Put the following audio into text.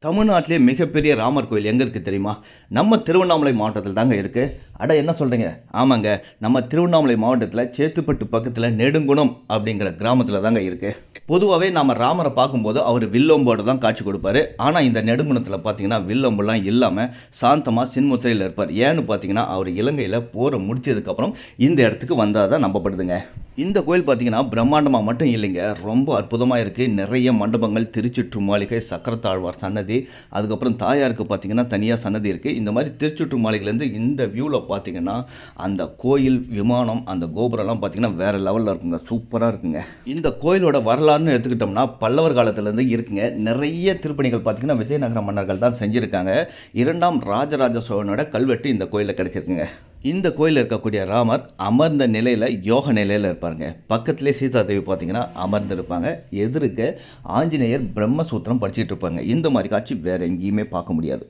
தமிழ்நாட்டிலே மிகப்பெரிய ராமர் கோயில் எங்கே இருக்குது தெரியுமா? நம்ம திருவண்ணாமலை மாவட்டத்தில் தாங்க இருக்குது. அட என்ன சொல்கிறீங்க? ஆமாங்க, நம்ம திருவண்ணாமலை மாவட்டத்தில் சேத்துப்பட்டு பக்கத்தில் நெடுங்குணம் அப்படிங்கிற கிராமத்தில் தாங்க இருக்குது. பொதுவாகவே நம்ம ராமரை பார்க்கும்போது அவர் வில்லம்போடு தான் காட்சி கொடுப்பாரு. ஆனால் இந்த நெடுங்குணத்தில் பார்த்தீங்கன்னா வில்லம்புலாம் இல்லாமல் சாந்தமாக சின்முத்திரையில் இருப்பார். ஏன்னு பார்த்தீங்கன்னா அவர் இலங்கையில் போரை முடிச்சதுக்கப்புறம் இந்த இடத்துக்கு வந்தால் தான் நம்பப்படுதுங்க. இந்த கோயில் பார்த்தீங்கன்னா பிரம்மாண்டமாக மட்டும் இல்லைங்க, ரொம்ப அற்புதமாக இருக்குது. நிறைய மண்டபங்கள், திருச்சுற்று மாளிகை, சக்கரத்தாழ்வார் சன்னதி, அதுக்கப்புறம் தாயாருக்கு பார்த்தீங்கன்னா தனியாக சன்னதி இருக்குது. இந்த மாதிரி திருச்சுற்று மாளிகைலேருந்து இந்த வியூவில் பார்த்தீங்கன்னா அந்த கோயில், விமானம், அந்த கோபுரம்லாம் பார்த்தீங்கன்னா வேறு லெவலில் இருக்குங்க, சூப்பராக இருக்குங்க. இந்த கோயிலோட வரலாறுன்னு எடுத்துக்கிட்டோம்னா பல்லவர் காலத்துலேருந்து இருக்குங்க. நிறைய திருப்பணிகள் பார்த்தீங்கன்னா விஜயநகர மன்னர்கள் தான் செஞ்சுருக்காங்க. 2ஆம் ராஜராஜ சோழனோட கல்வெட்டு இந்த கோயிலில் கிடச்சிருக்குங்க. இந்த கோயிலில் இருக்கக்கூடிய ராமர் அமர்ந்த நிலையில் யோக நிலையில் இருப்பாருங்க. பக்கத்திலே சீதாதேவி பார்த்தீங்கன்னா அமர்ந்து இருப்பாங்க. எதிர்க்க ஆஞ்சநேயர் பிரம்மசூத்திரம் படிச்சுட்டு இருப்பாங்க. இந்த மாதிரி காட்சி வேறு எங்கேயுமே பார்க்க முடியாது.